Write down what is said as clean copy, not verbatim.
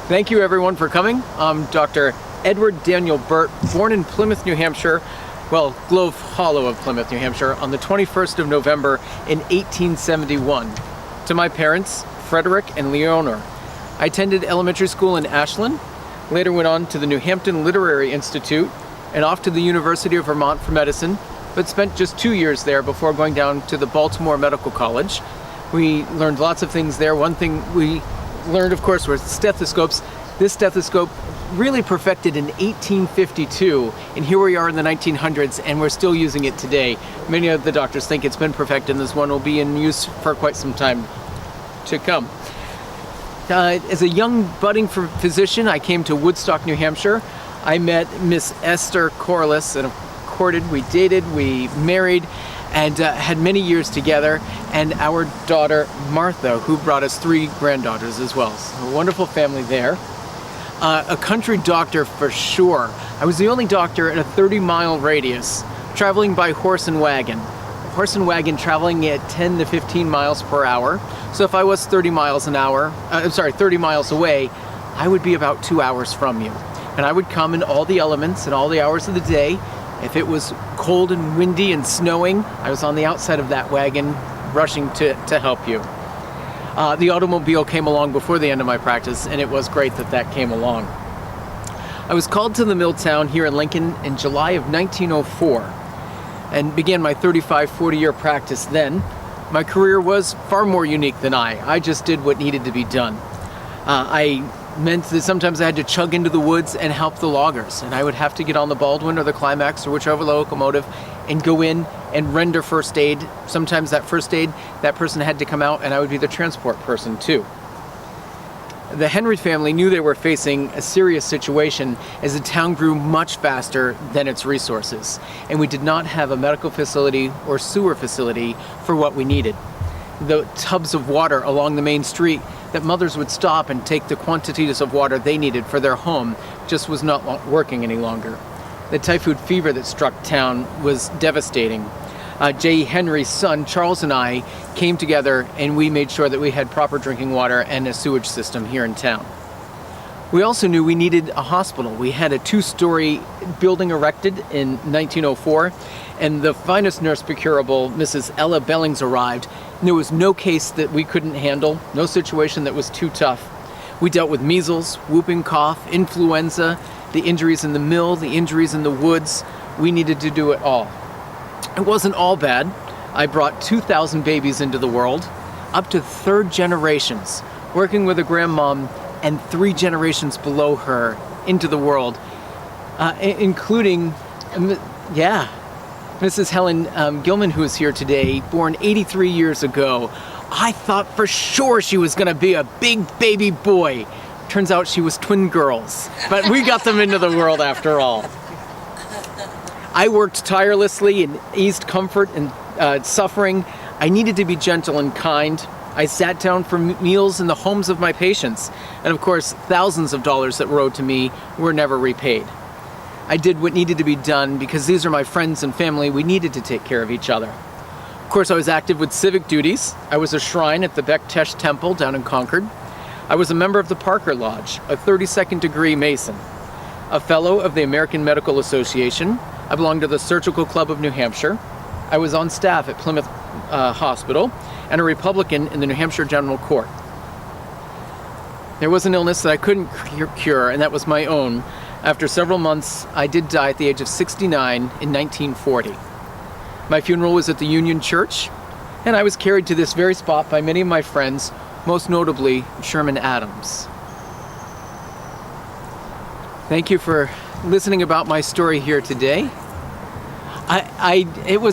Thank you everyone for coming. I'm Dr. Edward Daniel Burtt, born in Plymouth, New Hampshire, well, Glove Hollow of Plymouth, New Hampshire, on the 21st of November in 1871. To my parents, Frederick and Leonor. I attended elementary school in Ashland, later went on to the New Hampton Literary Institute, and off to the University of Vermont for medicine, but spent just 2 years there before going down to the Baltimore Medical College. We learned lots of things there. One thing we learned, of course, were stethoscopes. This stethoscope really perfected in 1852, and here we are in the 1900s, and we're still using it today. Many of the doctors think it's been perfected, and this one will be in use for quite some time to come. As a young budding physician, I came to Woodstock, New Hampshire. I met Miss Esther Corliss and courted, we dated, we married, and had many years together, and our daughter Martha, who brought us 3 granddaughters as well. So a wonderful family there. A country doctor for sure. I was the only doctor in a 30-mile radius, traveling by horse and wagon. Horse and wagon traveling at 10 to 15 miles per hour. So if I was 30 miles away, I would be about 2 hours from you. And I would come in all the elements and all the hours of the day. If it was cold and windy and snowing, I was on the outside of that wagon rushing to help you. The automobile came along before the end of my practice, and it was great that that came along. I was called to the mill town here in Lincoln in July of 1904 and began my 40-year practice then. My career was far more unique than I just did what needed to be done. I meant that sometimes I had to chug into the woods and help the loggers, and I would have to get on the Baldwin or the Climax or whichever locomotive and go in and render first aid. Sometimes that first aid, that person had to come out, and I would be the transport person too. The Henry family knew they were facing a serious situation as the town grew much faster than its resources, and we did not have a medical facility or sewer facility for what we needed. The tubs of water along the main street that mothers would stop and take the quantities of water they needed for their home just was not working any longer. The typhoid fever that struck town was devastating. J. Henry's son, Charles, and I came together, and we made sure that we had proper drinking water and a sewage system here in town. We also knew we needed a hospital. We had a 2-story building erected in 1904, and the finest nurse procurable, Mrs. Ella Bellings, arrived. And there was no case that we couldn't handle, no situation that was too tough. We dealt with measles, whooping cough, influenza, the injuries in the mill, the injuries in the woods. We needed to do it all. It wasn't all bad. I brought 2,000 babies into the world, up to 3rd generations, working with a grandmom and 3 generations below her into the world, including, Mrs. Helen Gilman, who is here today, born 83 years ago. I thought for sure she was gonna be a big baby boy. Turns out she was twin girls, but we got them into the world after all. I worked tirelessly and eased comfort and suffering. I needed to be gentle and kind. I sat down for meals in the homes of my patients. And of course, thousands of dollars that were owed to me were never repaid. I did what needed to be done because these are my friends and family. We needed to take care of each other. Of course, I was active with civic duties. I was a shrine at the Bektesh Temple down in Concord. I was a member of the Parker Lodge, a 32nd degree Mason, a fellow of the American Medical Association. I belonged to the Surgical Club of New Hampshire. I was on staff at Plymouth Hospital and a Republican in the New Hampshire General Court. There was an illness that I couldn't cure, and that was my own. After several months, I did die at the age of 69 in 1940. My funeral was at the Union Church, and I was carried to this very spot by many of my friends, most notably Sherman Adams. Thank you for listening about my story here today. It was